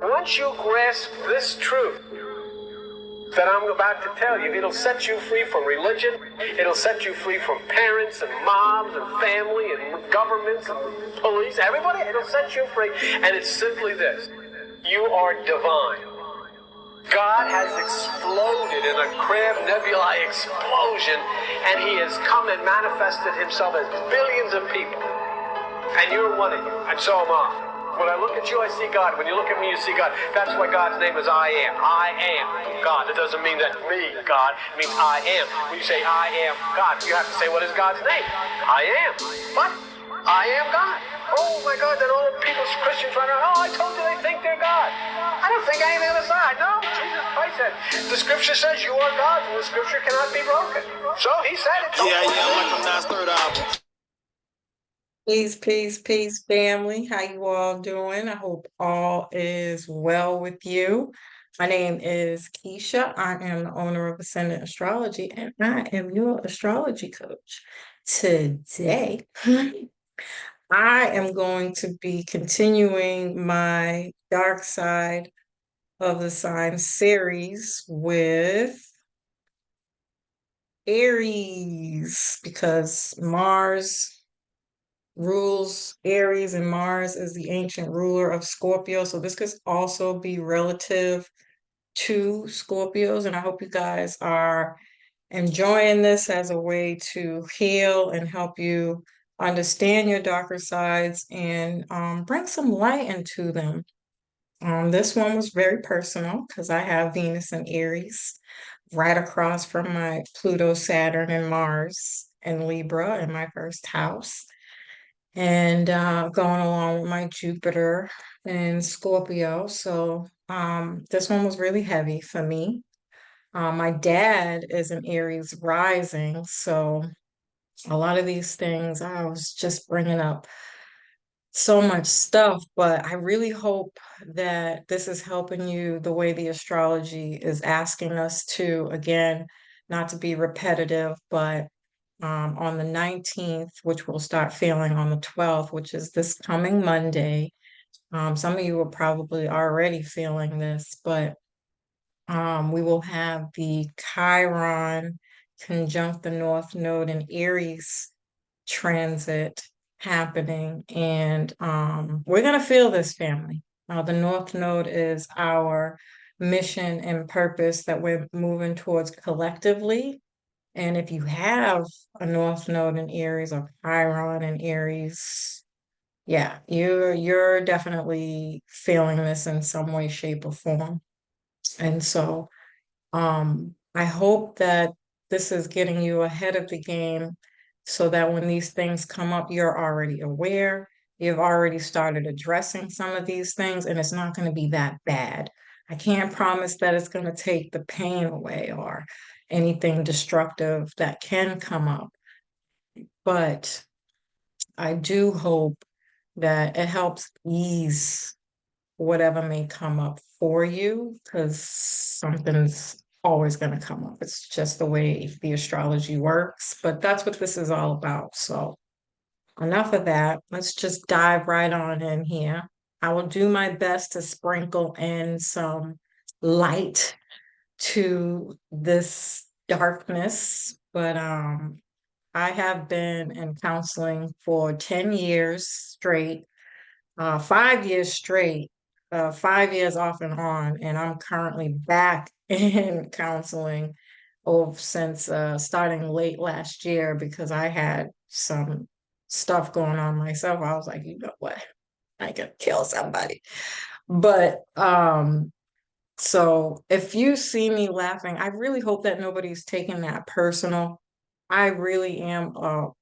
Once you grasp this truth that I'm about to tell you, it'll set you free from religion. It'll set you free from parents and moms and family and governments and police, everybody. It'll set you free. And it's simply this: you are divine. God has exploded in a Crab Nebulae explosion, and he has come and manifested himself as billions of people. And you're one of you, and so am I. When I look at you, I see God. When you look at me, you see God. That's why God's name is I Am. I am God. It doesn't mean that me, God. It means I am. When you say I am God, you have to say, what is God's name? I am. What? I am God. Oh my God, then all the people, Christians run around, I told you they think they're God. I don't think anything on the side. No, Jesus Christ said, the scripture says you are God, and the scripture cannot be broken. So he said it. Yeah, like I'm not third album. Peace, family. How you all doing? I hope all is well with you. My name is Keisha. I am the owner of Ascendant Astrology, and I am your astrology coach. Today, I am going to be continuing my dark side of the sign series with Aries because Mars rules Aries, and Mars is the ancient ruler of Scorpio. So this could also be relative to Scorpios. And I hope you guys are enjoying this as a way to heal and help you understand your darker sides and bring some light into them. This one was very personal because I have Venus and Aries right across from my Pluto, Saturn, and Mars and Libra in my first house, and going along with my Jupiter and Scorpio. So this one was really heavy for me. My dad is an Aries rising, so a lot of these things I was just bringing up so much stuff, but I really hope that this is helping you the way the astrology is asking us to, again, not to be repetitive, but on the 19th, which we'll start feeling on the 12th, which is this coming Monday. Some of you are probably already feeling this, but we will have the Chiron conjunct the North Node in Aries transit happening, and we're going to feel this, family. The North Node is our mission and purpose that we're moving towards collectively. And if you have a North Node in Aries or Chiron in Aries, yeah, you're definitely feeling this in some way, shape, or form. And so I hope that this is getting you ahead of the game so that when these things come up, you're already aware. You've already started addressing some of these things, and it's not going to be that bad. I can't promise that it's going to take the pain away or anything destructive that can come up, but I do hope that it helps ease whatever may come up for you, because something's always going to come up. It's just the way the astrology works, but that's what this is all about. So, enough of that. Let's just dive right on in here. I will do my best to sprinkle in some light to this darkness, but I have been in counseling for 10 years straight, 5 years straight, 5 years off and on, and I'm currently back in counseling since starting late last year because I had some stuff going on myself. I was like, you know what? I could kill somebody. But so if you see me laughing, I really hope that nobody's taking that personal. I really am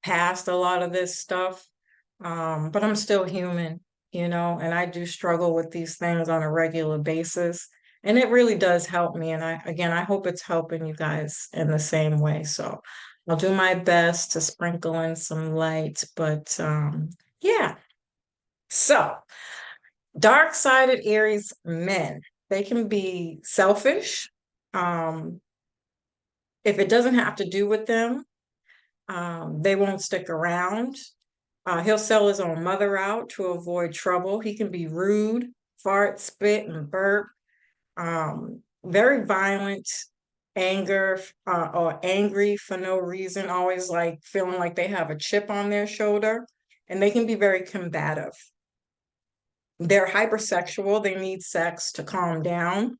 past a lot of this stuff, but I'm still human, and I do struggle with these things on a regular basis. And it really does help me. And I hope it's helping you guys in the same way. So I'll do my best to sprinkle in some light, but yeah. So dark-sided Aries men, they can be selfish. Um, if it doesn't have to do with them, they won't stick around. He'll sell his own mother out to avoid trouble. He can be rude, fart, spit, and burp. Very violent, anger, or angry for no reason, always like feeling like they have a chip on their shoulder, and they can be very combative. They're hypersexual, they need sex to calm down.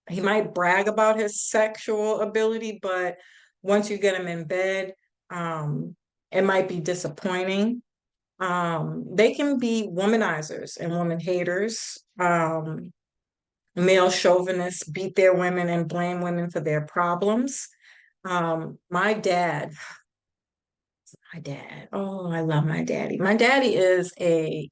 He might brag about his sexual ability, but once you get him in bed, um, it might be disappointing. They can be womanizers and woman haters. Male chauvinists beat their women and blame women for their problems. My dad, oh, I love my daddy. My daddy is a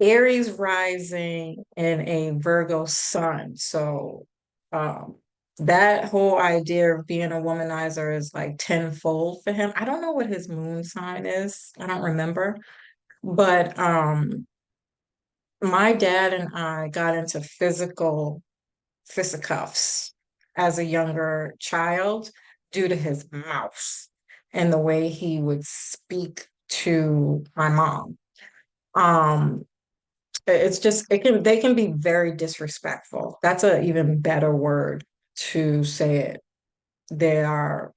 Aries rising and a Virgo sun. So um, that whole idea of being a womanizer is like tenfold for him. I don't know what his moon sign is. I don't remember. But my dad and I got into fisticuffs as a younger child due to his mouth and the way he would speak to my mom. Um, it's just they can be very disrespectful. That's a even better word to say it. They are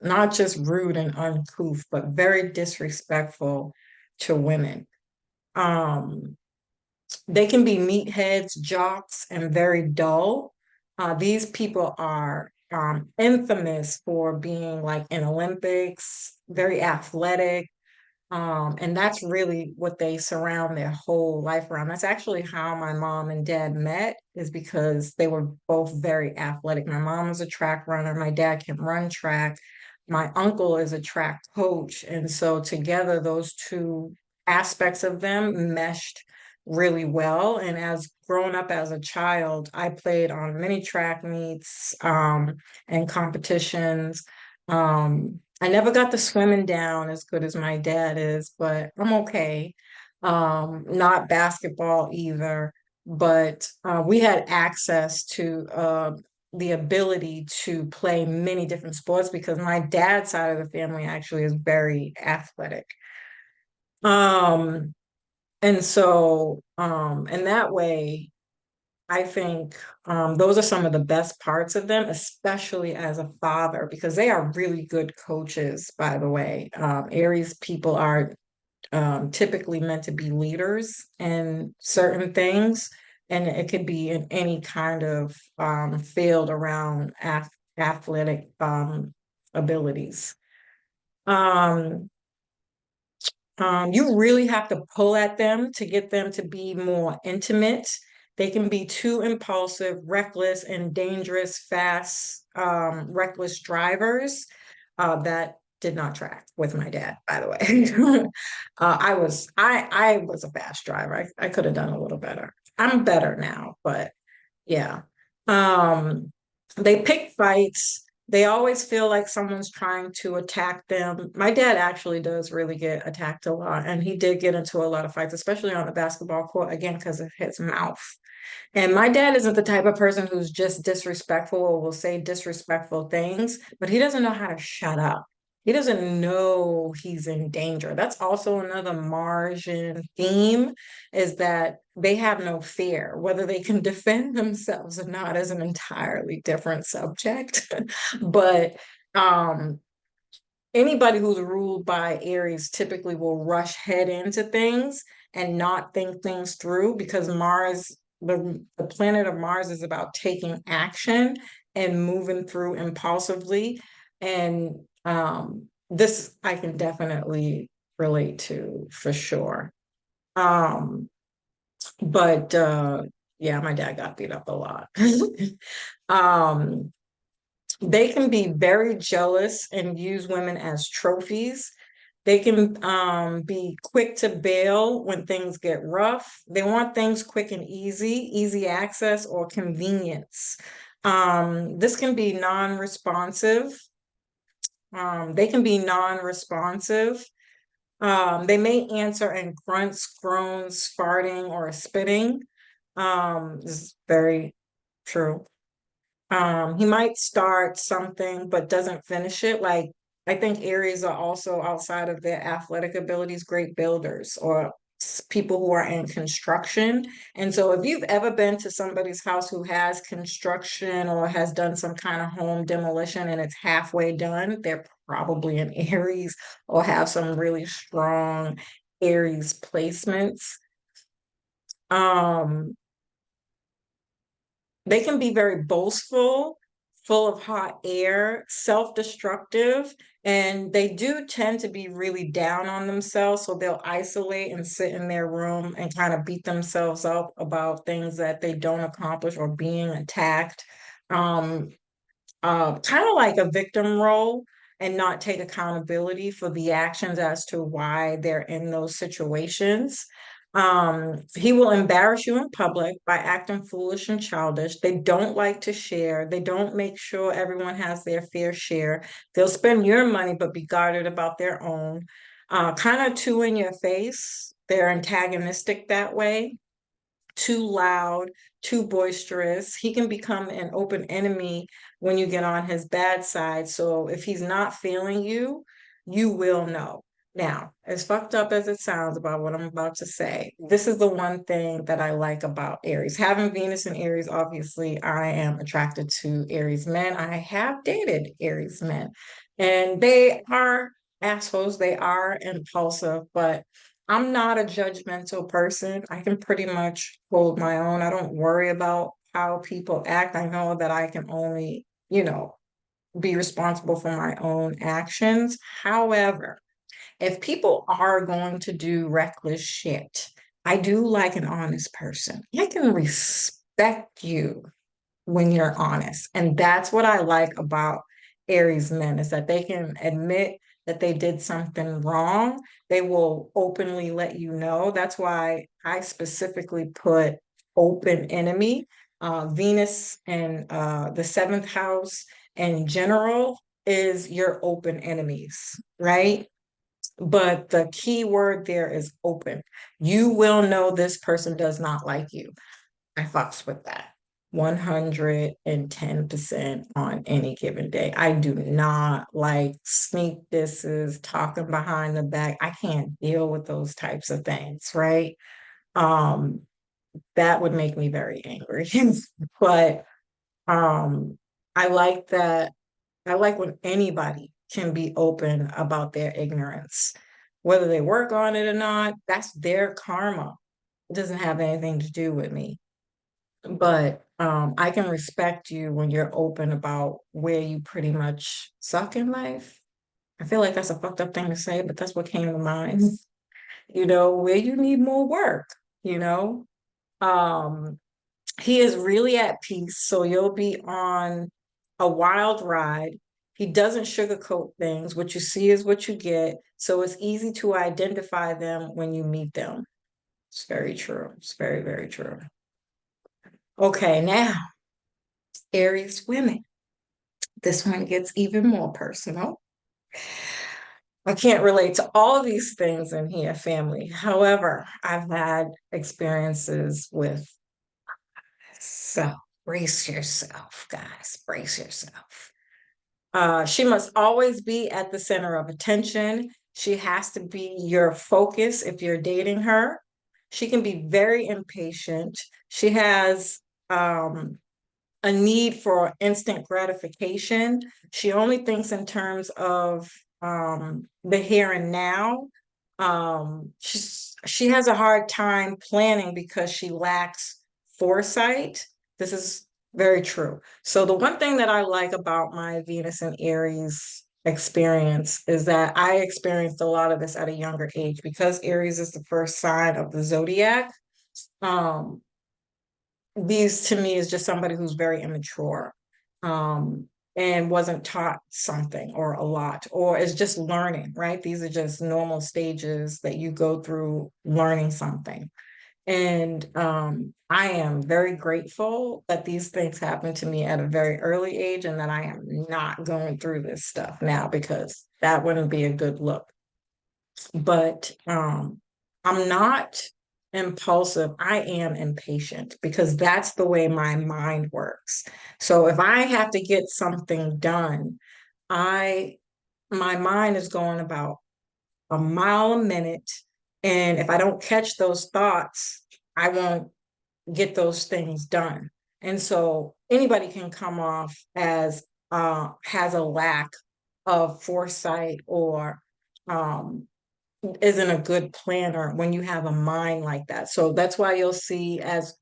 not just rude and uncouth, but very disrespectful to women. Um, they can be meatheads, jocks, and very dull. These people are infamous for being like in Olympics, very athletic, and that's really what they surround their whole life around. That's actually how my mom and dad met, is because they were both very athletic. My mom was a track runner, my dad can run track. My uncle is a track coach. And so together, those two aspects of them meshed really well. And as grown up as a child, I played on many track meets and competitions. I never got the swimming down as good as my dad is, but I'm okay. Not basketball either, but we had access to the ability to play many different sports because my dad's side of the family actually is very athletic. Um, and that way, I think those are some of the best parts of them, especially as a father, because they are really good coaches, by the way. Aries people are typically meant to be leaders in certain things, and it could be in any kind of field around athletic abilities. Um, you really have to pull at them to get them to be more intimate. They can be too impulsive, reckless, and dangerous, fast, reckless drivers. That did not track with my dad, by the way. I was a fast driver. I could have done a little better. I'm better now, but yeah. Um, they pick fights. They always feel like someone's trying to attack them. My dad actually does really get attacked a lot, and he did get into a lot of fights, especially on the basketball court, again, because of his mouth. And my dad isn't the type of person who's just disrespectful or will say disrespectful things, but he doesn't know how to shut up. He doesn't know he's in danger. That's also another Martian theme, is that they have no fear. Whether they can defend themselves or not is an entirely different subject. But um, anybody who's ruled by Aries typically will rush head into things and not think things through, because the planet of Mars is about taking action and moving through impulsively. And this I can definitely relate to for sure. Um, but yeah, my dad got beat up a lot. um, they can be very jealous and use women as trophies. They can be quick to bail when things get rough. They want things quick and easy, easy access or convenience. This can be non-responsive. They can be non-responsive. They may answer in grunts, groans, farting, or spitting. This is very true. He might start something but doesn't finish it. Like, I think Aries are also, outside of their athletic abilities, great builders, or people who are in construction. And so if you've ever been to somebody's house who has construction or has done some kind of home demolition and it's halfway done, they're probably an Aries or have some really strong Aries placements. Um, they can be very boastful, full of hot air, self-destructive, and they do tend to be really down on themselves. So they'll isolate and sit in their room and kind of beat themselves up about things that they don't accomplish or being attacked. Um, kind of like a victim role and not take accountability for the actions as to why they're in those situations. He will embarrass you in public by acting foolish and childish. They don't like to share. They don't make sure everyone has their fair share. They'll spend your money, but be guarded about their own. Kind of too in your face. They're antagonistic that way, too loud, too boisterous. He can become an open enemy when you get on his bad side. So if he's not feeling you, you will know. Now, as fucked up as it sounds about what I'm about to say, this is the one thing that I like about Aries. Having Venus in Aries, obviously, I am attracted to Aries men. I have dated Aries men, and they are assholes. They are impulsive, but I'm not a judgmental person. I can pretty much hold my own. I don't worry about how people act. I know that I can only, be responsible for my own actions. However, if people are going to do reckless shit, I do like an honest person. I can respect you when you're honest. And that's what I like about Aries men is that they can admit that they did something wrong. They will openly let you know. That's why I specifically put open enemy. Venus and the seventh house in general is your open enemies, right? But the key word there is open. You will know this person does not like you. I fucks with that 110% on any given day. I do not like sneak disses, talking behind the back. I can't deal with those types of things, right? Um, that would make me very angry. But um, I like that. I like when anybody can be open about their ignorance, whether they work on it or not. That's their karma. It doesn't have anything to do with me. But I can respect you when you're open about where you pretty much suck in life. I feel like that's a fucked up thing to say, but that's what came to mind. Where you need more work, you know. Um, he is really at peace, so you'll be on a wild ride. He doesn't sugarcoat things. What you see is what you get. So it's easy to identify them when you meet them. It's very true. It's very, very true. Okay, now Aries women. This one gets even more personal. I can't relate to all of these things in here, family. However, I've had experiences with, so brace yourself, guys, brace yourself. She must always be at the center of attention. She has to be your focus if you're dating her. She can be very impatient. She has a need for instant gratification. She only thinks in terms of the here and now. She has a hard time planning because she lacks foresight. This is very true. So the one thing that I like about my Venus and Aries experience is that I experienced a lot of this at a younger age because Aries is the first sign of the zodiac. Um, these to me is just somebody who's very immature, um, and wasn't taught something or a lot, or is just learning, right? These are just normal stages that you go through learning something. And I am very grateful that these things happened to me at a very early age and that I am not going through this stuff now because that wouldn't be a good look. But I'm not impulsive. I am impatient because that's the way my mind works. So if I have to get something done, I my mind is going about a mile a minute. And if I don't catch those thoughts, I won't get those things done. And so anybody can come off as has a lack of foresight or um, isn't a good planner when you have a mind like that. So that's why you'll see as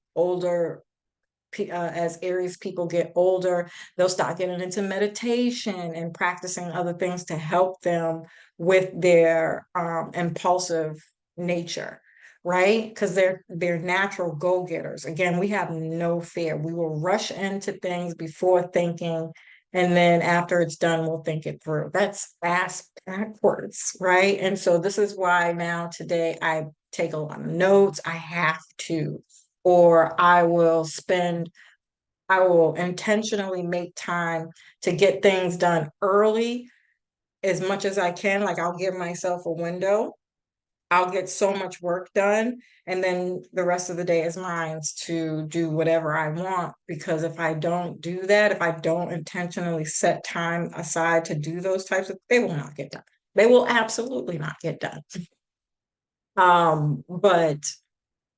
Aries people get older, they'll start getting into meditation and practicing other things to help them with their impulsive nature, right? Because they're natural go-getters. Again, we have no fear. We will rush into things before thinking, and then after it's done, we'll think it through. That's fast backwards, right? And so this is why now today I take a lot of notes. I have to, or I will intentionally make time to get things done early as much as I can. Like I'll give myself a window. I'll get so much work done, and then the rest of the day is mine to do whatever I want. Because if I don't do that, if I don't intentionally set time aside to do those types of, they will not get done. They will absolutely not get done. But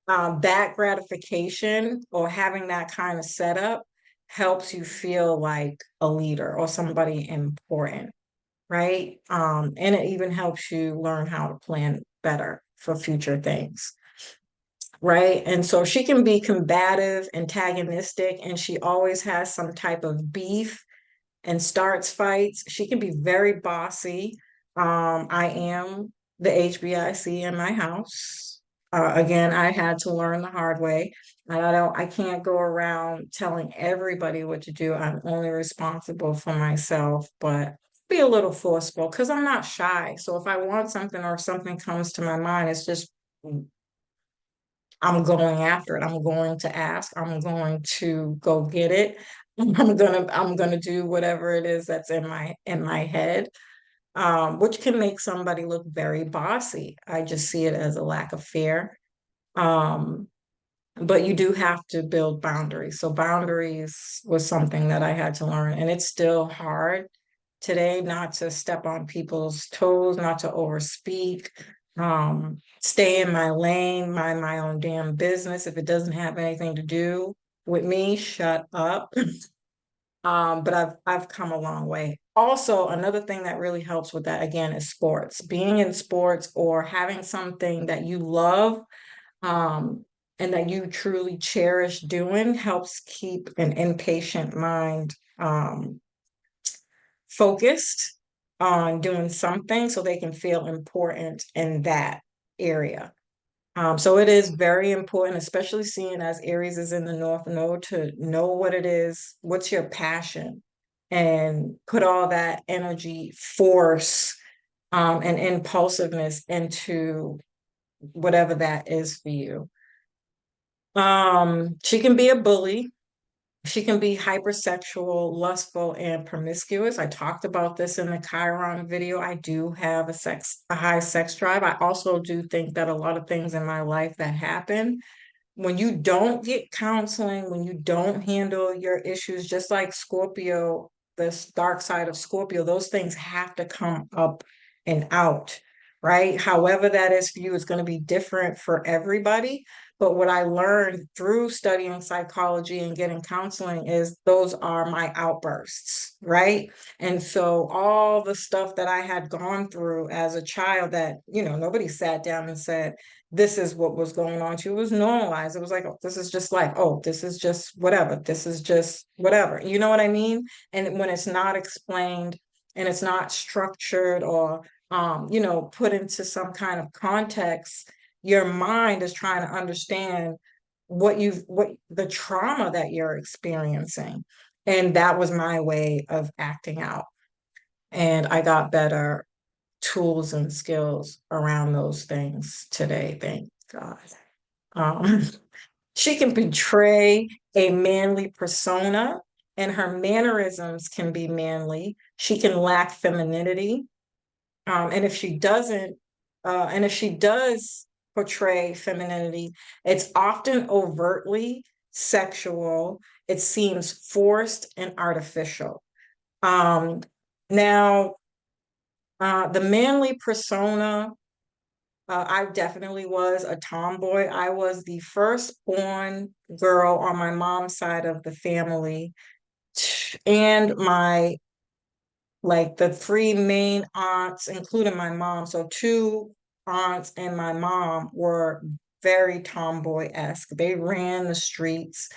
that gratification or having that kind of setup helps you feel like a leader or somebody important, right? And it even helps you learn how to plan better for future things, right? And so she can be combative, antagonistic, and she always has some type of beef and starts fights. She can be very bossy. I am the HBIC in my house. Again, I had to learn the hard way. I can't go around telling everybody what to do. I'm only responsible for myself, but be a little forceful because I'm not shy. So if I want something or if something comes to my mind, it's just I'm going after it. I'm going to ask. I'm going to go get it. I'm gonna do whatever it is that's in my head, which can make somebody look very bossy. I just see it as a lack of fear. Um, but you do have to build boundaries. So boundaries was something that I had to learn, and it's still hard today not to step on people's toes, not to overspeak, stay in my lane, mind my own damn business. If it doesn't have anything to do with me, shut up. But I've come a long way. Also, another thing that really helps with that again is sports. Being in sports or having something that you love um, and that you truly cherish doing helps keep an impatient mind focused on doing something so they can feel important in that area. So it is very important, especially seeing as Aries is in the North Node, to know what it is, what's your passion, and put all that energy, force, and impulsiveness into whatever that is for you. She can be a bully. She can be hypersexual, lustful, and promiscuous. I talked about this in the Chiron video. I do have a high sex drive. I also do think that a lot of things in my life that happen when you don't get counseling, when you don't handle your issues, just like Scorpio, this dark side of Scorpio, those things have to come up and out, right? However, that is for you, it's going to be different for everybody. But what I learned through studying psychology and getting counseling is those are my outbursts, right? And so all the stuff that I had gone through as a child that, nobody sat down and said, this is what was going on too. It was normalized. It was like, oh, this is just life. Oh, this is just whatever. This is just whatever. You know what I mean? And when it's not explained and it's not structured or put into some kind of context, your mind is trying to understand what the trauma that you're experiencing. And that was my way of acting out. And I got better tools and skills around those things today, thank God. Um, she can portray a manly persona, and her mannerisms can be manly. She can lack femininity. And if she doesn't, and if she does portray femininity, it's often overtly sexual. It seems forced and artificial. Um, now, the manly persona I definitely was a tomboy. I was the firstborn girl on my mom's side of the family, and my like the three main aunts, including my mom. So two aunts and my mom were very tomboy-esque. They ran the streets,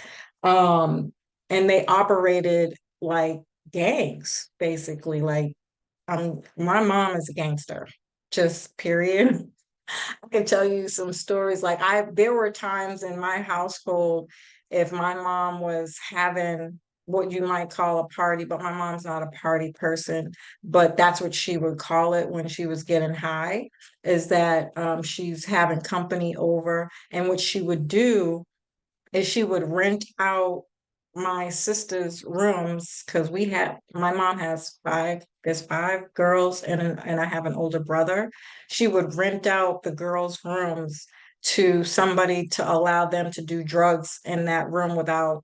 um, and they operated like gangs, basically. Like, my mom is a gangster, just period. I can tell you some stories. Like, there were times in my household, if my mom was having what you might call a party, but my mom's not a party person, but that's what she would call it when she was getting high, is that she's having company over. And what she would do is she would rent out my sister's rooms, because my mom has there's five girls, and I have an older brother. She would rent out the girls' rooms to somebody to allow them to do drugs in that room without,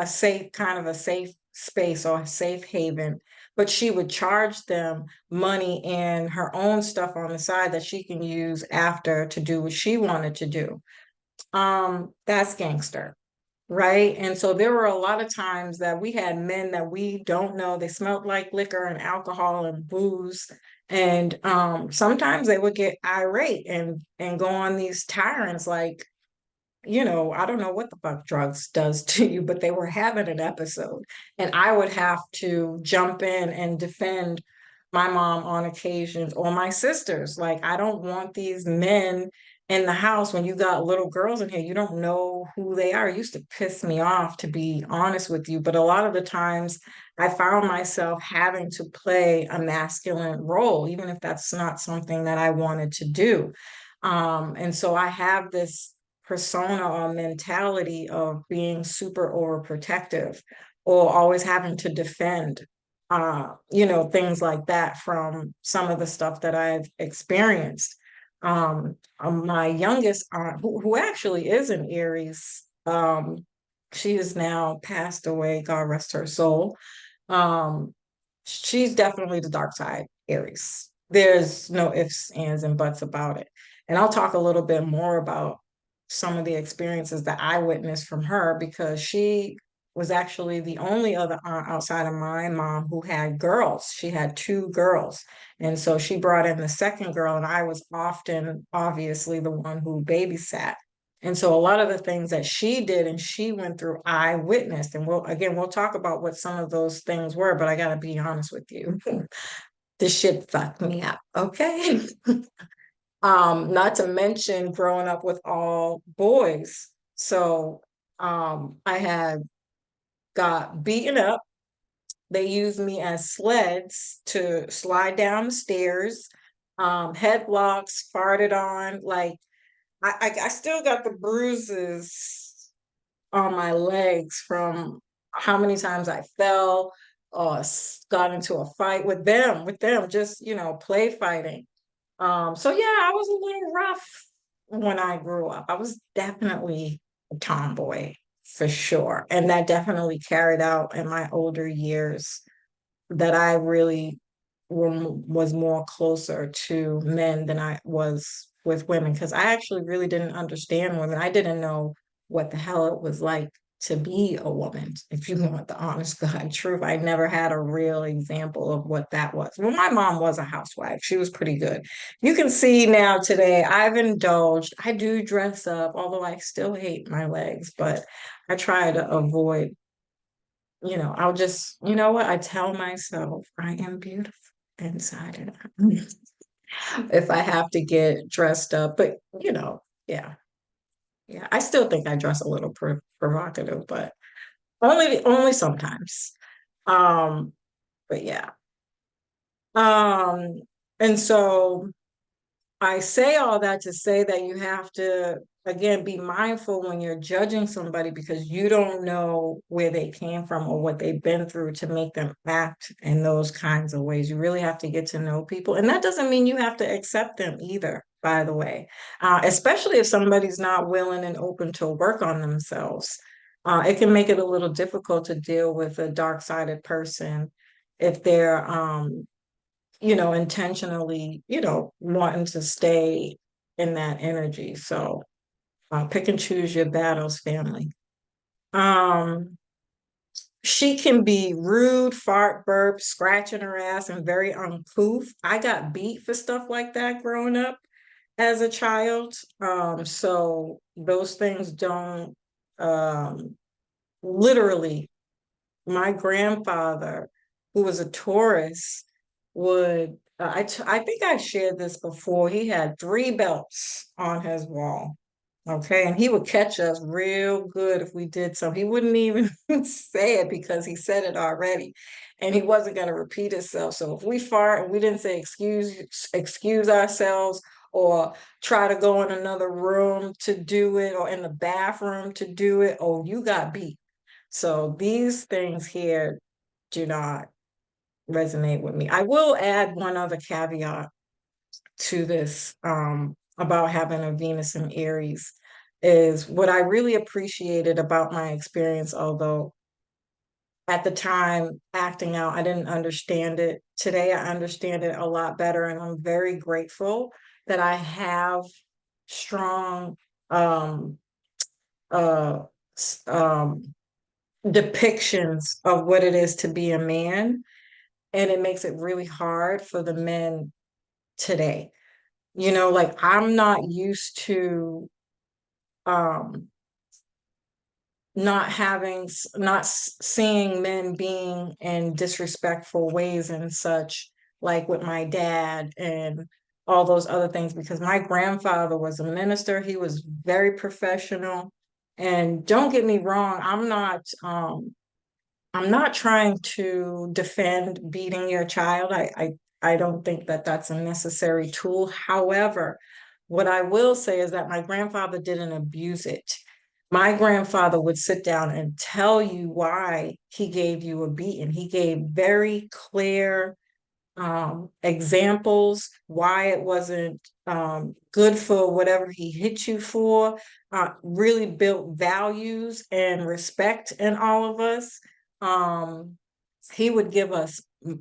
a safe, kind of a safe space or a safe haven. But she would charge them money and her own stuff on the side that she can use after to do what she wanted to do. That's gangster, right? And so there were a lot of times that we had men that we don't know. They smelled like liquor and alcohol and booze. And sometimes they would get irate and go on these tyrants like, I don't know what the fuck drugs does to you, but they were having an episode. And I would have to jump in and defend my mom on occasions, or my sisters. Like, I don't want these men in the house when you got little girls in here. You don't know who they are. It used to piss me off, to be honest with you. But a lot of the times I found myself having to play a masculine role, even if that's not something that I wanted to do. And so I have this persona or mentality of being super overprotective, or always having to defend, things like that from some of the stuff that I've experienced. My youngest aunt, who actually is an Aries, she is now passed away, God rest her soul. Um, she's definitely the dark side Aries. There's no ifs, ands, and buts about it. And I'll talk a little bit more about some of the experiences that I witnessed from her, because she was actually the only other aunt outside of my mom who had girls. She had two girls. And so she brought in the second girl, and I was often, obviously, the one who babysat. And so a lot of the things that she did and she went through, I witnessed. And we'll talk about what some of those things were, but I gotta be honest with you. This shit fucked me up. Okay. Not to mention growing up with all boys. So I had got beaten up. They used me as sleds to slide down the stairs, headlocks, farted on. Like, I still got the bruises on my legs from how many times I fell or got into a fight with them, just, play fighting. So yeah, I was a little rough when I grew up. I was definitely a tomboy for sure. And that definitely carried out in my older years, that I really was more closer to men than I was with women, because I actually really didn't understand women. I didn't know what the hell it was like to be a woman, if you want the honest God truth. I never had a real example of what that was. Well, my mom was a housewife. She was pretty good. You can see now today, I've indulged. I do dress up, although I still hate my legs, but I try to avoid, I'll just, you know what? I tell myself I am beautiful inside and out. If I have to get dressed up, but yeah, yeah. I still think I dress a little provocative, but only sometimes. Um, but yeah. Um, and so I say all that to say that you have to, again, be mindful when you're judging somebody, because you don't know where they came from or what they've been through to make them act in those kinds of ways. You really have to get to know people. And that doesn't mean you have to accept them either, by the way, especially if somebody's not willing and open to work on themselves. It can make it a little difficult to deal with a dark-sided person if they're intentionally, wanting to stay. in that energy. So pick and choose your battles, family. Um, she can be rude, fart, burp, scratching her ass, and very uncouth. I got beat for stuff like that growing up as a child. So those things don't um literally my grandfather, who was a Taurus, would I think I shared this before. He had three belts on his wall. Okay, and he would catch us real good if we did so. He wouldn't even say it because he said it already, and he wasn't going to repeat himself. So if we fart and we didn't say excuse ourselves, or try to go in another room to do it, or in the bathroom to do it, oh, you got beat. So these things here do not resonate with me. I will add one other caveat to this about having a Venus in Aries is what I really appreciated about my experience, although at the time acting out, I didn't understand it. Today, I understand it a lot better, and I'm very grateful that I have strong um, uh, um, depictions of what it is to be a man, and it makes it really hard for the men today. Like I'm not used to um not seeing men being in disrespectful ways and such, like with my dad and all those other things, because my grandfather was a minister. He was very professional. And don't get me wrong, I'm not trying to defend beating your child. I don't think that that's a necessary tool. However, what I will say is that my grandfather didn't abuse it. My grandfather would sit down and tell you why he gave you a beating. He gave very clear examples why it wasn't good for whatever he hit you for, really built values and respect in all of us. Um, he would give us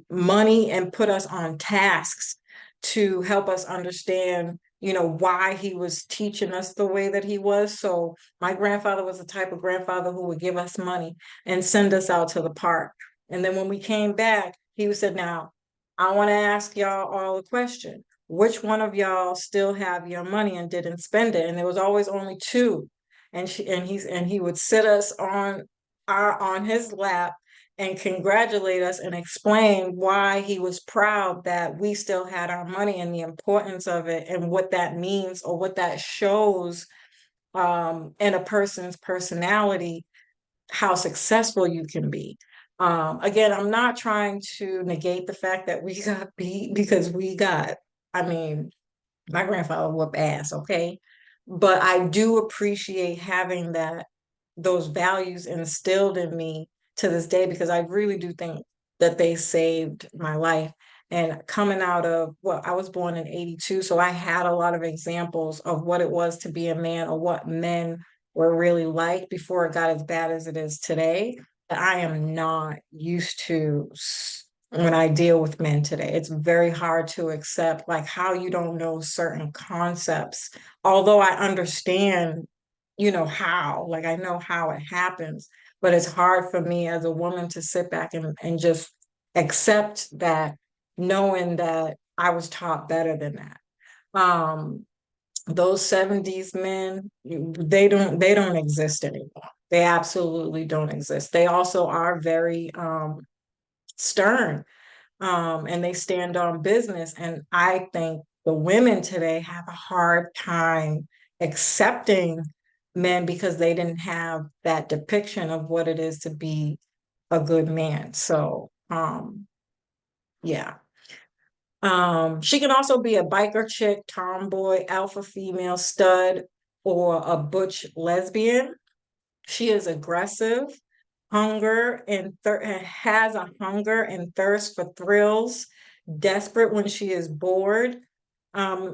money and put us on tasks to help us understand, why he was teaching us the way that he was. So my grandfather was the type of grandfather who would give us money and send us out to the park. And then when we came back, he would say, now, I want to ask y'all all a question. Which one of y'all still have your money and didn't spend it? And there was always only two. And he would sit us on his lap and congratulate us and explain why he was proud that we still had our money and the importance of it and what that means or what that shows in a person's personality, how successful you can be. Again, I'm not trying to negate the fact that we got beat because I mean, my grandfather whooped ass, okay? But I do appreciate having those values instilled in me to this day, because I really do think that they saved my life. And coming out of, well, I was born in 82, so I had a lot of examples of what it was to be a man or what men were really like before it got as bad as it is today. I am not used to when I deal with men today. It's very hard to accept, like, how you don't know certain concepts, although I understand, how, like, I know how it happens, but it's hard for me as a woman to sit back and just accept that, knowing that I was taught better than that. Um, those 70s men, they don't exist anymore. They absolutely don't exist. They also are very stern, and they stand on business. And I think the women today have a hard time accepting men because they didn't have that depiction of what it is to be a good man. So, yeah. She can also be a biker chick, tomboy, alpha female, stud, or a butch lesbian. She is aggressive, has a hunger and thirst for thrills, desperate when she is bored,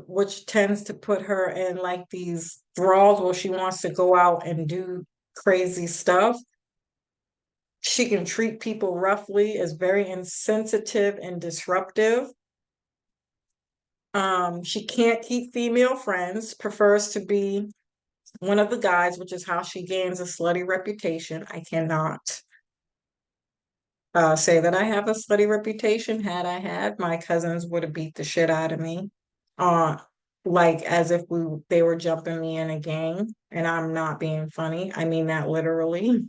which tends to put her in like these thralls where she wants to go out and do crazy stuff. She can treat people roughly, is very insensitive and disruptive. She can't keep female friends, prefers to be one of the guys, which is how she gains a slutty reputation. I cannot say that I have a slutty reputation. Had I had, my cousins would have beat the shit out of me. Uh, like as if they were jumping me in a gang, and I'm not being funny. I mean that literally.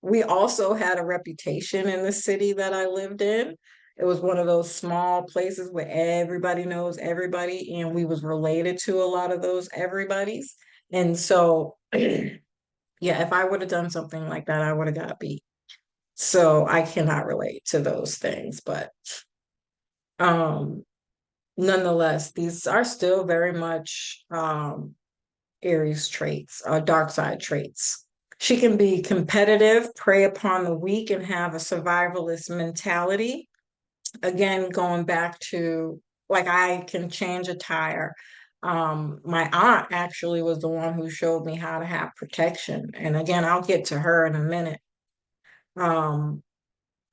We also had a reputation in the city that I lived in. It was one of those small places where everybody knows everybody, and we was related to a lot of those everybody's. And so, yeah, if I would have done something like that, I would have got beat. So I cannot relate to those things, but um, nonetheless, these are still very much Aries traits, dark side traits. She can be competitive, prey upon the weak, and have a survivalist mentality. Again, going back to like I can change a tire. My aunt actually was the one who showed me how to have protection. And again, I'll get to her in a minute. Um,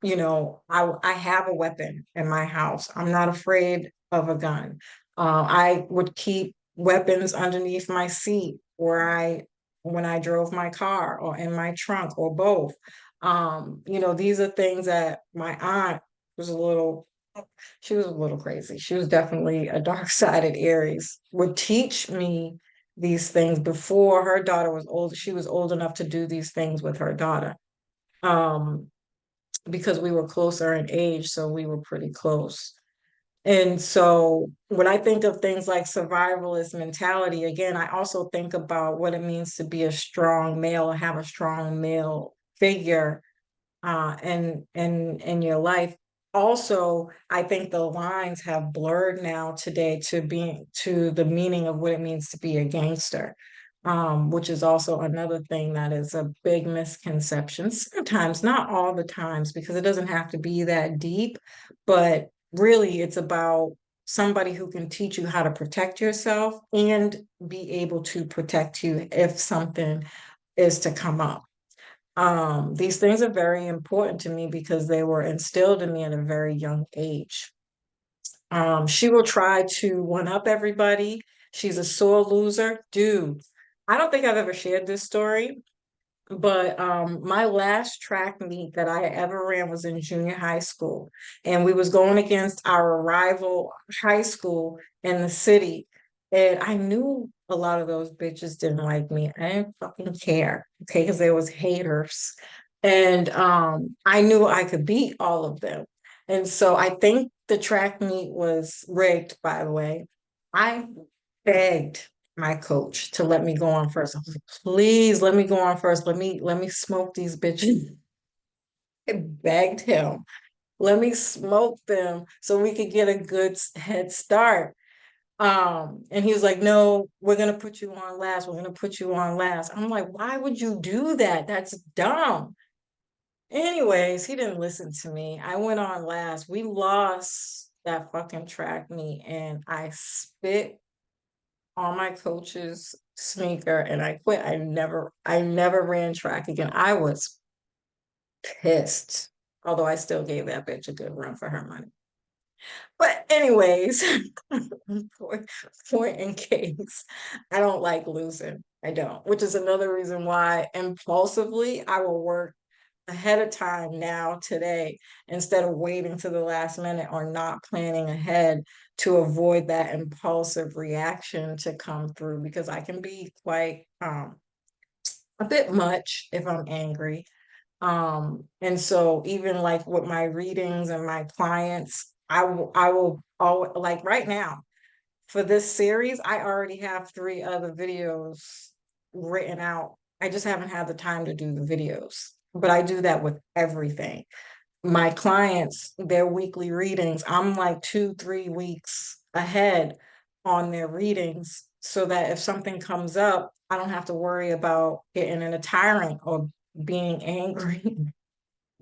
I have a weapon in my house. I'm not afraid of a gun. I would keep weapons underneath my seat when I drove my car or in my trunk or both. These are things that my aunt was a little, she was a little crazy. She was definitely a dark-sided Aries, would teach me these things before her daughter was old. She was old enough to do these things with her daughter. Um, because we were closer in age, so we were pretty close. And so when I think of things like survivalist mentality, again, I also think about what it means to be a strong male, have a strong male figure in your life. Also, I think the lines have blurred now today to the meaning of what it means to be a gangster, which is also another thing that is a big misconception. Sometimes, not all the times, because it doesn't have to be that deep, but really it's about somebody who can teach you how to protect yourself and be able to protect you if something is to come up. These things are very important to me because they were instilled in me at a very young age. She will try to one up everybody. She's a sore loser. Dude, I don't think I've ever shared this story, but my last track meet that I ever ran was in junior high school, and we was going against our rival high school in the city. And I knew a lot of those bitches didn't like me. I didn't fucking care, okay, because there was haters. And I knew I could beat all of them. And so I think the track meet was rigged, by the way. I begged my coach to let me go on first. I was like, please let me go on first. Let me smoke these bitches. I begged him, let me smoke them so we could get a good head start. And he was like, no, we're gonna put you on last. We're gonna put you on last. I'm like, why would you do that? That's dumb. Anyways, he didn't listen to me. I went on last. We lost that fucking track meet, and I spit on my coach's sneaker and I quit. I never ran track again. I was pissed. Although I still gave that bitch a good run for her money. But anyways, point in case, I don't like losing. I don't, which is another reason why impulsively I will work ahead of time now today instead of waiting to the last minute or not planning ahead to avoid that impulsive reaction to come through because I can be quite a bit much if I'm angry. And so even like with my readings and my clients, I will always like right now for this series, I already have 3 other videos written out. I just haven't had the time to do the videos, but I do that with everything. My clients, their weekly readings, I'm like 2, 3 weeks ahead on their readings so that if something comes up, I don't have to worry about getting in a tyrant or being angry.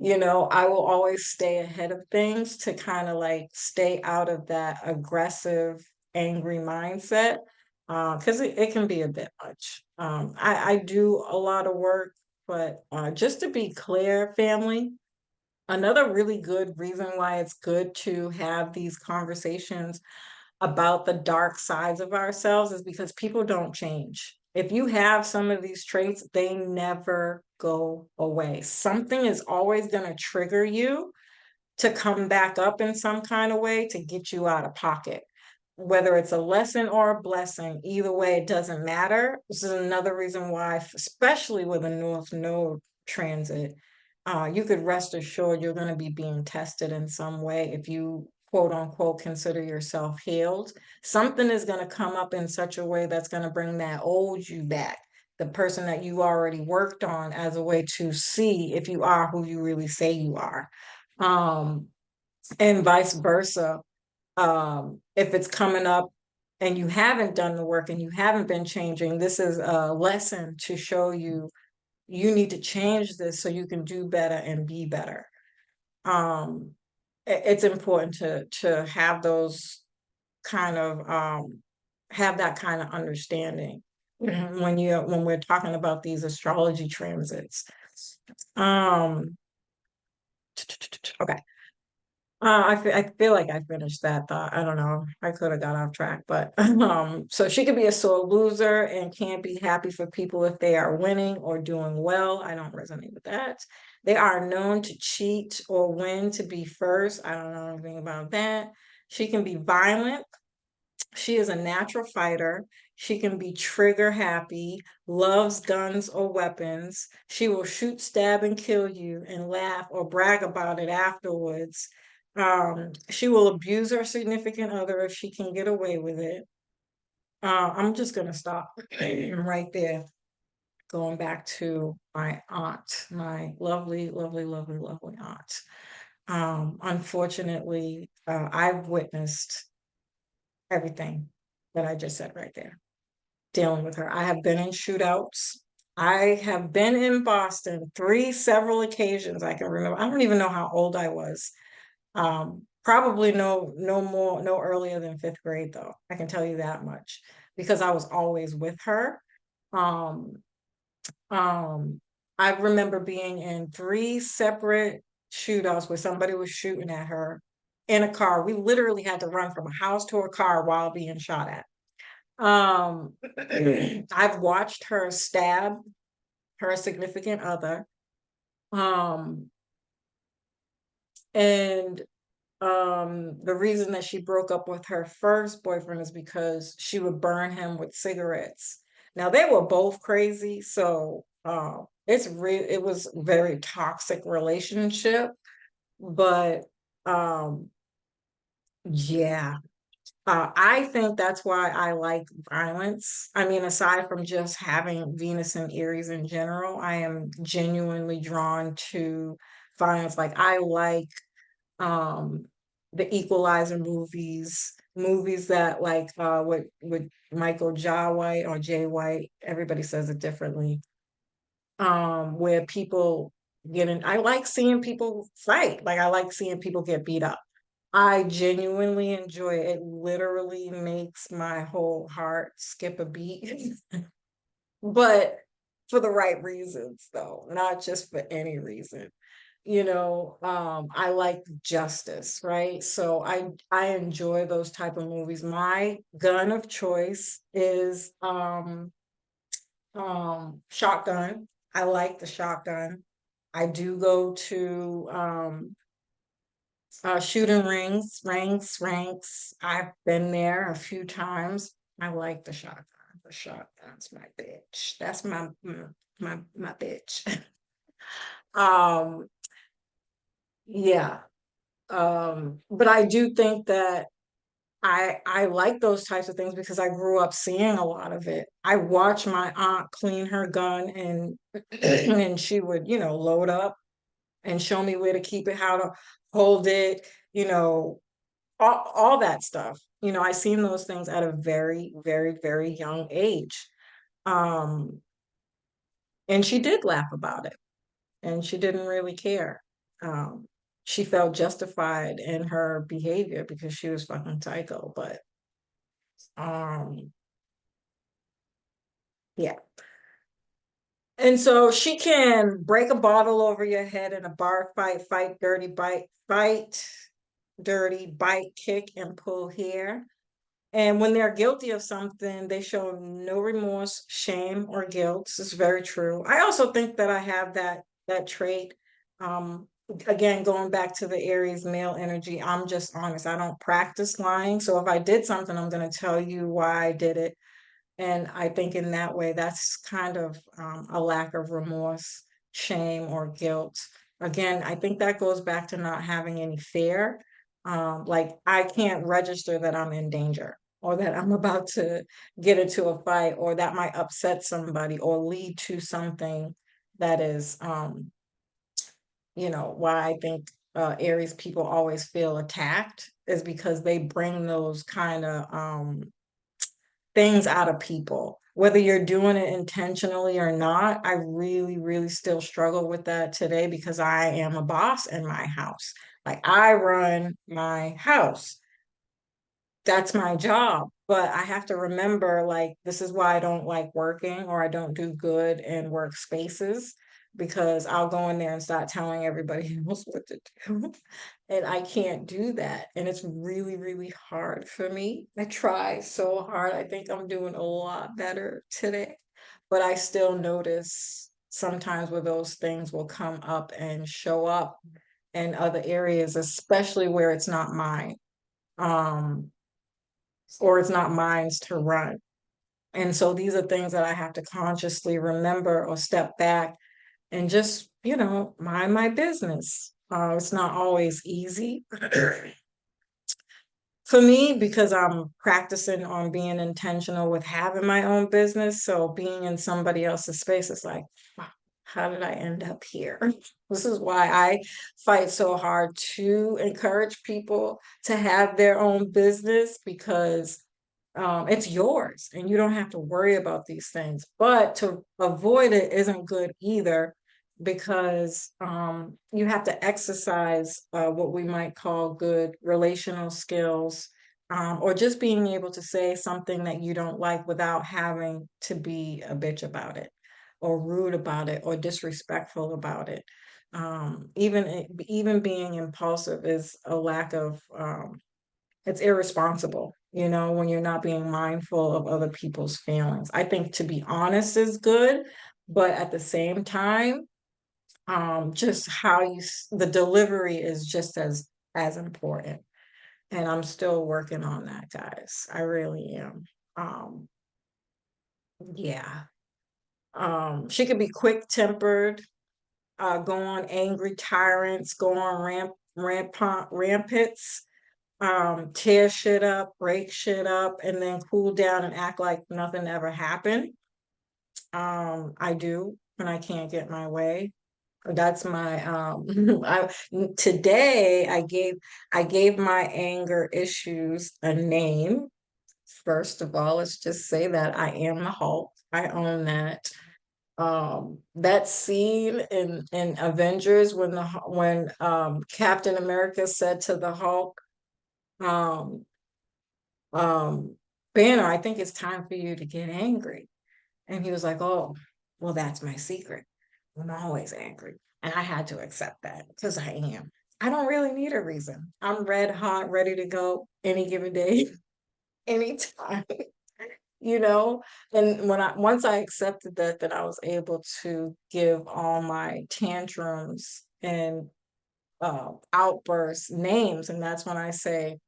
I will always stay ahead of things to kind of like stay out of that aggressive, angry mindset because it can be a bit much. I do a lot of work, but just to be clear, family, another really good reason why it's good to have these conversations about the dark sides of ourselves is because people don't change. If you have some of these traits, they never go away. Something is always going to trigger you to come back up in some kind of way to get you out of pocket. Whether it's a lesson or a blessing, either way, it doesn't matter. This is another reason why, especially with a North Node transit, you could rest assured you're going to be being tested in some way if you quote unquote consider yourself healed. Something is going to come up in such a way that's going to bring that old you back, the person that you already worked on, as a way to see if you are who you really say you are. Um, and vice versa. If it's coming up and you haven't done the work and you haven't been changing, this is a lesson to show you you need to change this so you can do better and be better. Um, it's important to have those kind of have that kind of understanding when we're talking about these astrology transits. Um, okay. I feel like I finished that thought. I don't know. I could have got off track, but so she could be a sore loser and can't be happy for people if they are winning or doing well. I don't resonate with that. They are known to cheat or win to be first. I don't know anything about that. She can be violent. She is a natural fighter. She can be trigger happy, loves guns or weapons. She will shoot, stab, and kill you and laugh or brag about it afterwards. She will abuse her significant other if she can get away with it. I'm just going to stop right there, going back to my aunt, my lovely, lovely, lovely, lovely aunt. Unfortunately, I've witnessed everything that I just said right there, dealing with her. I have been in shootouts. I have been in Boston several occasions I can remember. I don't even know how old I was. Probably no earlier than fifth grade though. I can tell you that much because I was always with her. Um, um, I remember being in three separate shootouts where somebody was shooting at her in a car. We literally had to run from a house to a car while being shot at. Um, I've watched her stab her significant other. Um, and the reason that she broke up with her first boyfriend is because she would burn him with cigarettes. Now they were both crazy, so it was very toxic relationship, but um yeah. I think that's why I like violence. I mean, aside from just having Venus and Aries in general, I am genuinely drawn to violence. Like I like um the Equalizer movies, movies that like with Michael Jai White or Jay White, everybody says it differently. Where people get in, I like seeing people fight. Like I like seeing people get beat up. I genuinely enjoy it. It literally makes my whole heart skip a beat. But for the right reasons though, not just for any reason. I like justice, right? So I enjoy those type of movies. My gun of choice is shotgun. I like the shotgun. I do go to shooting ranks. I've been there a few times. I like the shotgun. The shotgun's my bitch. That's my bitch. um, yeah. But I do think that I like those types of things because I grew up seeing a lot of it. I watched my aunt clean her gun and and she would, load up and show me where to keep it, how to hold it, you know, all that stuff. I seen those things at a very, very, very young age. Um, and she did laugh about it and she didn't really care. Um, she felt justified in her behavior because she was fucking psycho, but um, yeah. And so she can break a bottle over your head in a bar fight, fight, dirty, bite, kick, and pull hair. And when they're guilty of something, they show no remorse, shame, or guilt. This is very true. I also think that I have that trait. Um, Again, going back to the Aries male energy, I'm just honest. I don't practice lying. So if I did something, I'm going to tell you why I did it. And I think in that way, that's kind of a lack of remorse, shame, or guilt. Again, I think that goes back to not having any fear. Like I can't register that I'm in danger or that I'm about to get into a fight or that might upset somebody or lead to something that is, why I think Aries people always feel attacked is because they bring those kind of things out of people. Whether you're doing it intentionally or not, I really, really still struggle with that today because I am a boss in my house. Like I run my house. That's my job. But I have to remember, like, this is why I don't like working or I don't do good in workspaces because I'll go in there and start telling everybody else what to do. And I can't do that. And it's really, really hard for me. I try so hard. I think I'm doing a lot better today. But I still notice sometimes where those things will come up and show up in other areas, especially where it's not mine. Um, or it's not mine to run. And so these are things that I have to consciously remember or step back and just, mind my business. It's not always easy for me because I'm practicing on being intentional with having my own business. So being in somebody else's space is like, "Wow, how did I end up here?" This is why I fight so hard to encourage people to have their own business because it's yours and you don't have to worry about these things. But to avoid it isn't good either because you have to exercise what we might call good relational skills, or just being able to say something that you don't like without having to be a bitch about it or rude about it or disrespectful about it. Even being impulsive is a lack of it's irresponsible, when you're not being mindful of other people's feelings. I think to be honest is good, but at the same time, just the delivery is just as important. And I'm still working on that, guys. I really am. Um, yeah. She could be quick tempered, go on angry tyrants, go on rampants, tear shit up, break shit up, and then cool down and act like nothing ever happened. I do when I can't get my way. That's my today I gave my anger issues a name. First of all, let's just say that I am the Hulk. I own that. That scene in Avengers when Captain America said to the Hulk, um, um, Banner, I think it's time for you to get angry. And he was like, oh, well, that's my secret. I'm always angry. And I had to accept that because I am. I don't really need a reason. I'm red hot, ready to go any given day, anytime, you know? And once I accepted that, then I was able to give all my tantrums and outbursts names. And that's when I say,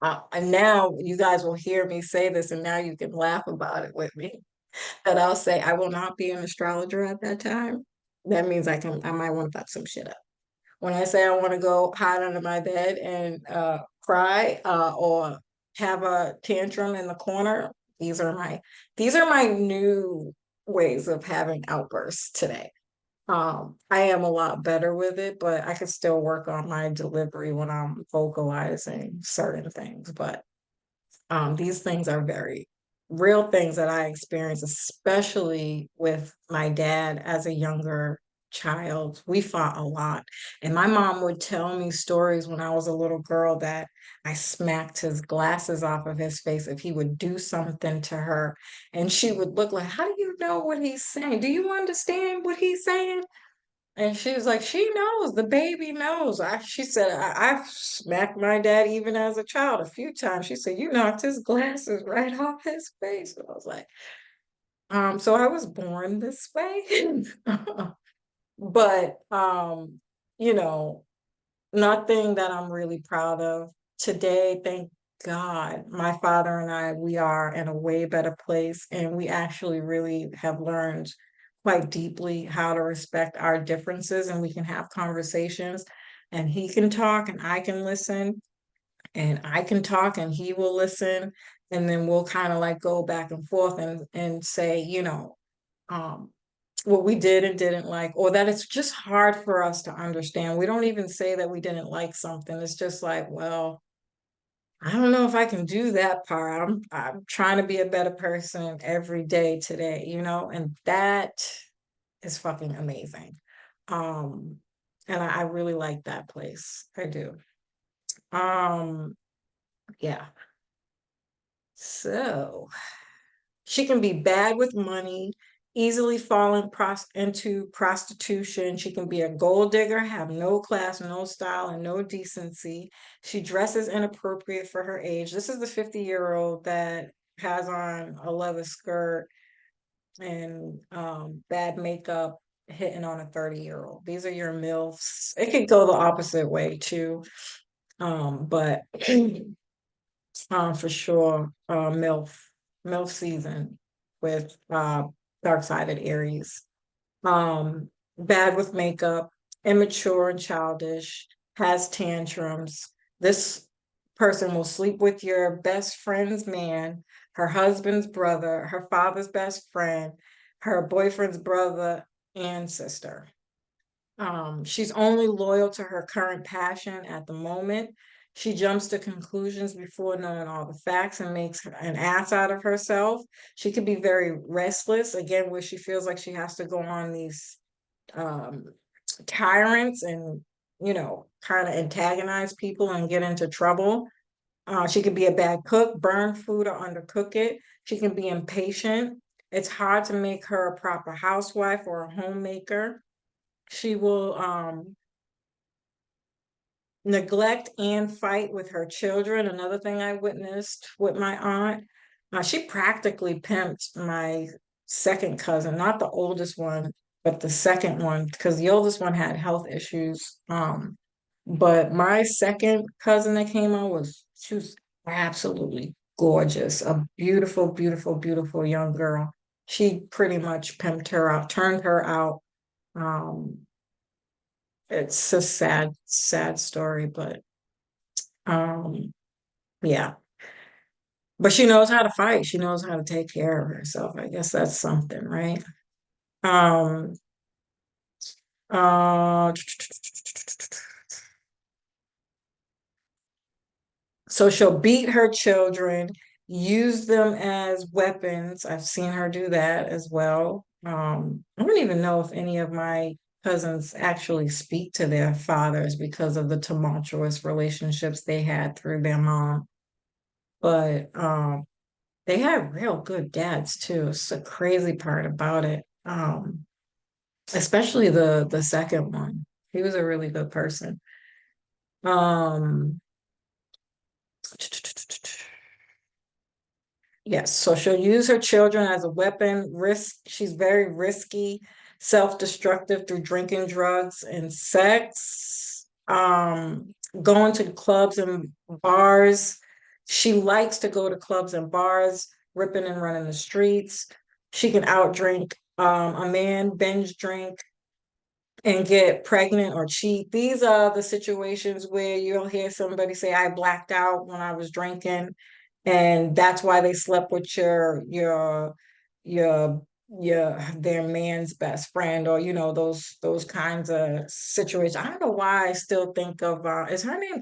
and now you guys will hear me say this, and now you can laugh about it with me. That I'll say I will not be an astrologer at that time. That means I might want to fuck some shit up. When I say I want to go hide under my bed and cry or have a tantrum in the corner, these are my new ways of having outbursts today. I am a lot better with it, but I could still work on my delivery when I'm vocalizing certain things. But these things are very real things that I experienced, especially with my dad as a younger child. We fought a lot. And my mom would tell me stories when I was a little girl that I smacked his glasses off of his face if he would do something to her. And she would look like, how do you know what he's saying? Do you understand what he's saying? And she was like, she knows, the baby knows. She said, I've smacked my dad even as a child a few times. She said, you knocked his glasses right off his face. And I was like, so I was born this way. But you know, nothing that I'm really proud of today. Thank God, my father and I, we are in a way better place, and we actually really have learned quite deeply how to respect our differences, and we can have conversations, and he can talk, and I can listen, and I can talk, and he will listen, and then we'll kind of like go back and forth and say, um, what we did and didn't like, or that it's just hard for us to understand. We don't even say that we didn't like something. It's just like, well, I don't know if I can do that part. I'm trying to be a better person every day today, and that is fucking amazing. Um, and I really like that place. I do. Um, yeah. So she can be bad with money, easily fall into prostitution. She can be a gold digger, have no class, no style, and no decency. She dresses inappropriate for her age. This is the 50-year-old that has on a leather skirt and bad makeup hitting on a 30-year-old. These are your MILFs. It could go the opposite way too. But for sure, MILF season with dark-sided Aries. Bad with makeup, immature and childish, has tantrums. This person will sleep with your best friend's man, her husband's brother, her father's best friend, her boyfriend's brother and sister. She's only loyal to her current passion at the moment. She jumps to conclusions before knowing all the facts and makes an ass out of herself. She could be very restless, again, where she feels like she has to go on these um, tyrants and, kind of antagonize people and get into trouble. She could be a bad cook, burn food or undercook it. She can be impatient. It's hard to make her a proper housewife or a homemaker. She will neglect and fight with her children. Another thing I witnessed with my aunt, she practically pimped my second cousin, not the oldest one, but the second one, because the oldest one had health issues. But my second cousin that came on she was absolutely gorgeous, a beautiful, beautiful, beautiful young girl. She pretty much pimped her out, turned her out. Um, it's a sad, sad story, but um, yeah. But she knows how to fight. She knows how to take care of herself. I guess that's something, right? Um, uh, so she'll beat her children, use them as weapons. I've seen her do that as well. I don't even know if any of my cousins actually speak to their fathers because of the tumultuous relationships they had through their mom. But they had real good dads too. It's the crazy part about it. Especially the second one. He was a really good person. Um, yes, so she'll use her children as a weapon. She's very risky, self-destructive through drinking, drugs, and sex. Going to clubs and bars. She likes to go to clubs and bars, ripping and running the streets. She can outdrink a man, binge drink, and get pregnant or cheat. These are the situations where you'll hear somebody say, I blacked out when I was drinking, and that's why they slept with your their man's best friend, or those kinds of situations. I don't know why I still think of is her name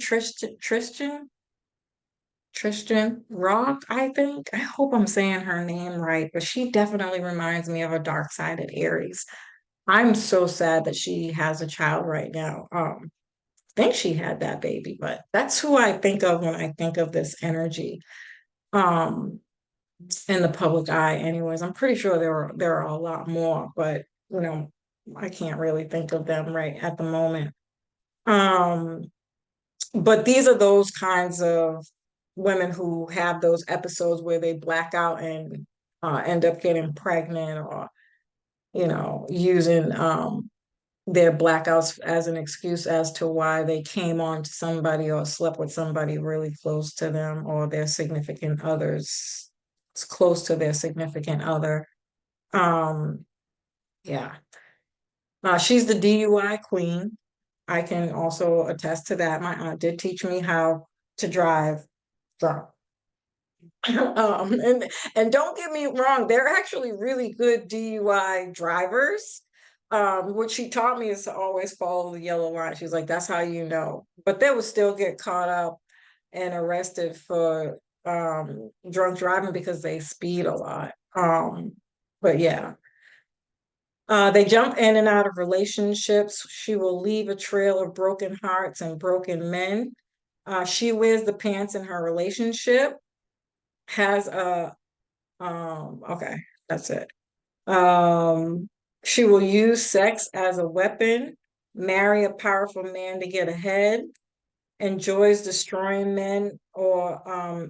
Tristan Rock, I think. I hope I'm saying her name right, but she definitely reminds me of a dark-sided Aries. I'm so sad that she has a child right now. I think she had that baby, but that's who I think of when I think of this energy. Um, in the public eye anyways. I'm pretty sure there are a lot more, but you know, I can't really think of them right at the moment. Um, but these are those kinds of women who have those episodes where they black out and end up getting pregnant, or using their blackouts as an excuse as to why they came on to somebody or slept with somebody really close to them, or their significant others. It's close to their significant other. Um, yeah. She's the DUI queen. I can also attest to that. My aunt did teach me how to drive drunk. And don't get me wrong, they're actually really good DUI drivers. What she taught me is to always follow the yellow line. She's like, that's how you know. But they would still get caught up and arrested for drunk driving because they speed a lot. But yeah. They jump in and out of relationships. She will leave a trail of broken hearts and broken men. She wears the pants in her relationship, has a okay, that's it. Um, she will use sex as a weapon, marry a powerful man to get ahead, enjoys destroying men or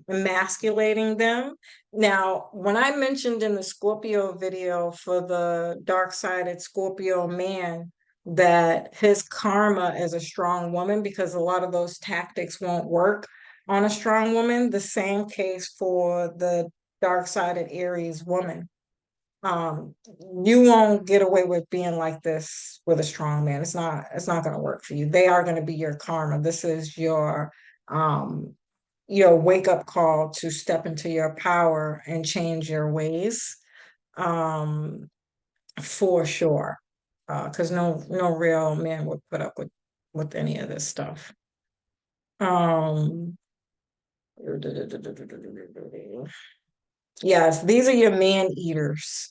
emasculating them. Now, when I mentioned in the Scorpio video for the dark-sided Scorpio man that his karma is a strong woman, because a lot of those tactics won't work on a strong woman, the same case for the dark-sided Aries woman. um you won't get away with being like this with a strong man. It's not going to work for you. They are going to be your karma. This is um your wake up call to step into your power and change your ways, um for sure. Because no real man would put up with any of this stuff. um yes, these are your man eaters.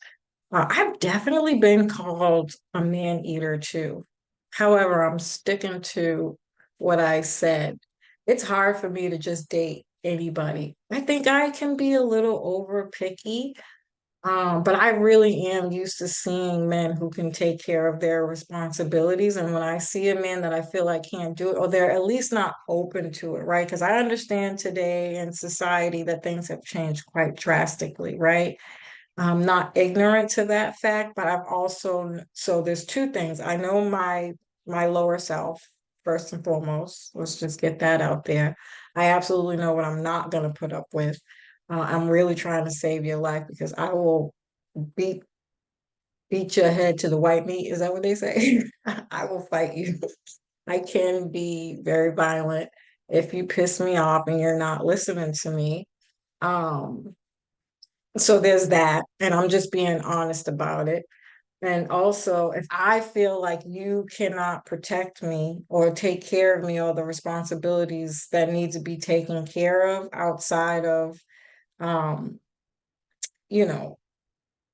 I've definitely been called a man eater too. However, I'm sticking to what I said. It's hard for me to just date anybody. I think I can be a little over picky, but I really am used to seeing men who can take care of their responsibilities. And when I see a man that I feel like can't do it, or they're at least not open to it, right? Because I understand today in society that things have changed quite drastically, right? I'm not ignorant to that fact, but I've also, so there's two things. I know my lower self, first and foremost. Let's just get that out there. I absolutely know what I'm not going to put up with. I'm really trying to save your life because I will beat beat your head to the white meat. Is that what they say? I will fight you. I can be very violent if you piss me off and you're not listening to me. Um, so there's that, and I'm just being honest about it. And also, if I feel like you cannot protect me or take care of me or the responsibilities that need to be taken care of outside of, um, you know,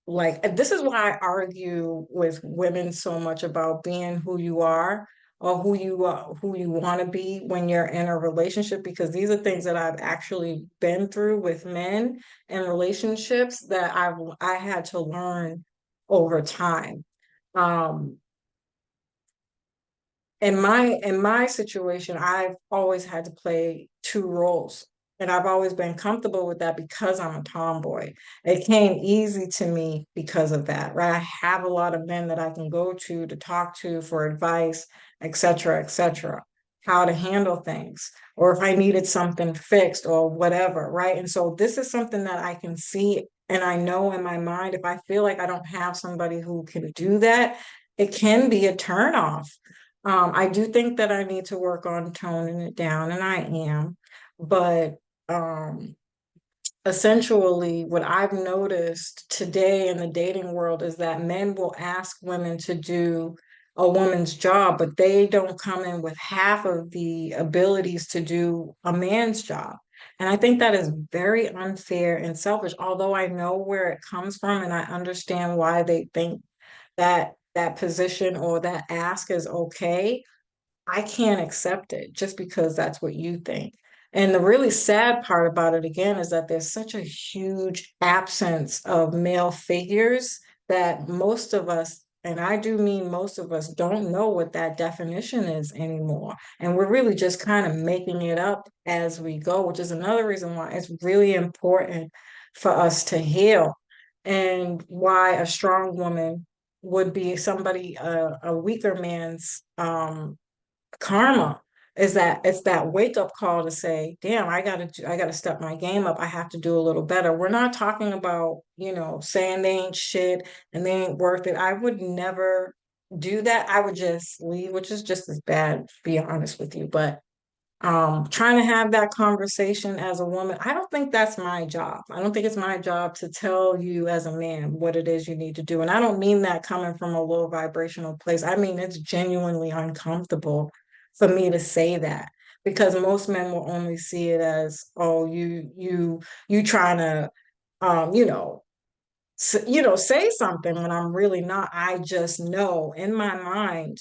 like this is why I argue with women so much about being who you are, or who you want to be when you're in a relationship, because these are things that I've actually been through with men and relationships that I had to learn over time. um in my situation, I've always had to play two roles. And I've always been comfortable with that because I'm a tomboy. It came easy to me because of that, right? I have a lot of men that I can go to talk to for advice, et cetera, how to handle things, or if I needed something fixed or whatever, right? And so this is something that I can see and I know in my mind, if I feel like I don't have somebody who can do that, it can be a turnoff. I do think that I need to work on toning it down, and I am. But um, essentially, what I've noticed today in the dating world is that men will ask women to do a woman's job, but they don't come in with half of the abilities to do a man's job. And I think that is very unfair and selfish, although I know where it comes from and I understand why they think that position or that ask is okay. I can't accept it just because that's what you think. And the really sad part about it again is that there's such a huge absence of male figures that most of us And I do mean most of us don't know what that definition is anymore. And we're really just kind of making it up as we go, which is another reason why it's really important for us to heal, and why a strong woman would be somebody, a weaker man's karma, is that it's that wake up call to say, damn, I gotta step my game up. I have to do a little better. We're not talking about, saying they ain't shit and they ain't worth it. I would never do that. I would just leave, which is just as bad, to be honest with you. But trying to have that conversation as a woman, I don't think that's my job. I don't think it's my job to tell you as a man what it is you need to do. And I don't mean that coming from a low vibrational place. I mean it's genuinely uncomfortable for me to say that, because most men will only see it as, oh, you trying to um you know say something, when I'm really not. I just know in my mind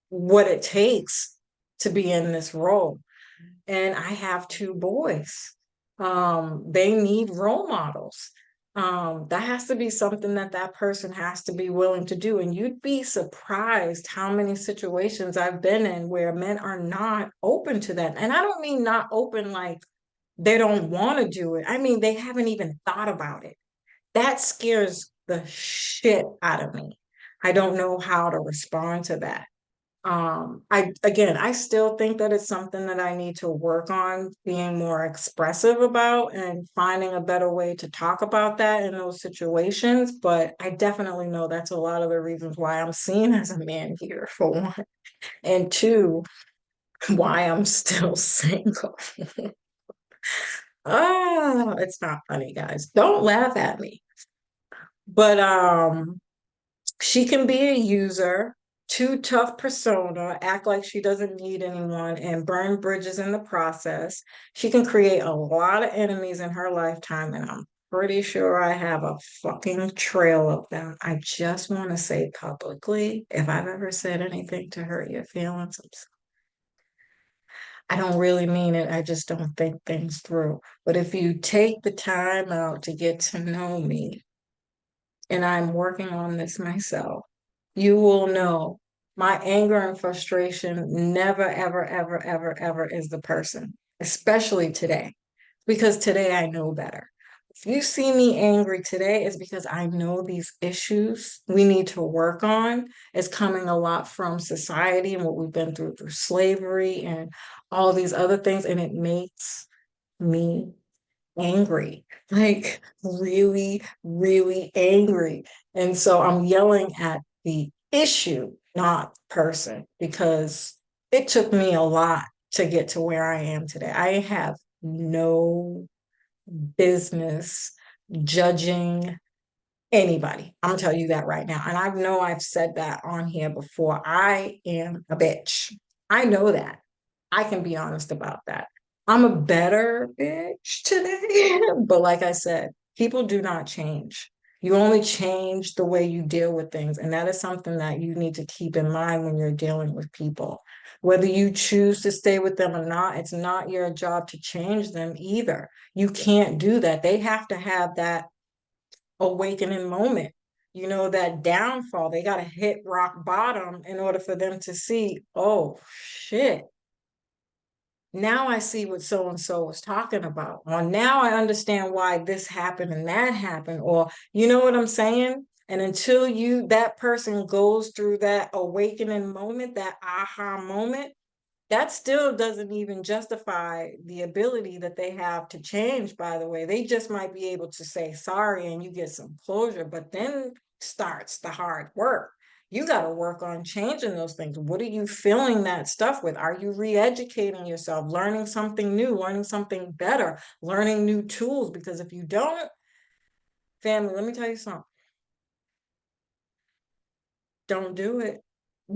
what it takes to be in this role. And I have two boys. They need role models. That has to be something that that person has to be willing to do. And you'd be surprised how many situations I've been in where men are not open to that. And I don't mean not open like they don't want to do it. I mean, they haven't even thought about it. That scares the shit out of me. I don't know how to respond to that. I still think that it's something that I need to work on being more expressive about and finding a better way to talk about that in those situations. But I definitely know that's a lot of the reasons why I'm seen as a man here, for one, and two, why I'm still single. It's not funny, guys. Don't laugh at me. But she can be a user, too tough persona, act like she doesn't need anyone, and burn bridges in the process. She can create a lot of enemies in her lifetime, and I'm pretty sure I have a fucking trail of them. I just want to say publicly, if I've ever said anything to hurt your feelings, I don't really mean it. I just don't think things through. But if you take the time out to get to know me, and I'm working on this myself, you will know my anger and frustration never, ever, ever, ever, ever is the person, especially today, because today I know better. If you see me angry today, it's because I know these issues we need to work on. It's coming a lot from society and what we've been through slavery and all these other things, and it makes me angry, like really, really angry. And so I'm yelling at the issue, not the person, because it took me a lot to get to where I am today. I have no business judging anybody. I'm gonna tell you that right now. And I know I've said that on here before. I am a bitch. I know that. I can be honest about that. I'm a better bitch today. But like I said, people do not change. You only change the way you deal with things. And that is something that you need to keep in mind when you're dealing with people. Whether you choose to stay with them or not, it's not your job to change them either. You can't do that. They have to have that awakening moment, that downfall. They got to hit rock bottom in order for them to see, oh shit, now I see what so and so was talking about. Or now I understand why this happened and that happened. Or you know what I'm saying? And until that person goes through that awakening moment, that aha moment, that still doesn't even justify the ability that they have to change, by the way. They just might be able to say sorry and you get some closure, but then starts the hard work. You got to work on changing those things. What are you filling that stuff with? Are you re-educating yourself, learning something new, learning something better, learning new tools? Because if you don't, family, let me tell you something. Don't do it.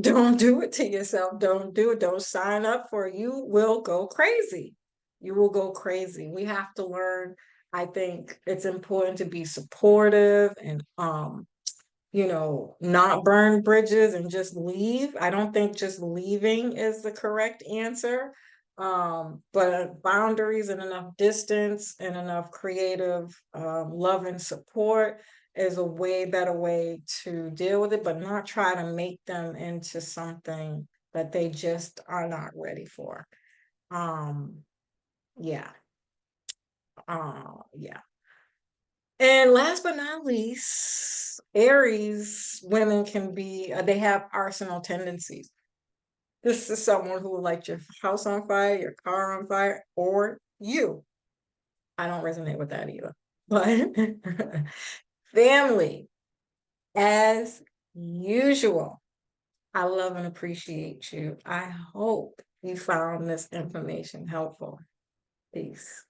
Don't do it to yourself. Don't do it. Don't sign up for it. You will go crazy. You will go crazy. We have to learn. I think it's important to be supportive and not burn bridges and just leave. I don't think just leaving is the correct answer. But boundaries and enough distance and enough creative love and support is a way better way to deal with it, but not try to make them into something that they just are not ready for. Um, yeah. Yeah. And last but not least, Aries women can be, they have arsenal tendencies. This is someone who will light your house on fire, your car on fire, or you. I don't resonate with that either. But family, as usual, I love and appreciate you. I hope you found this information helpful. Peace.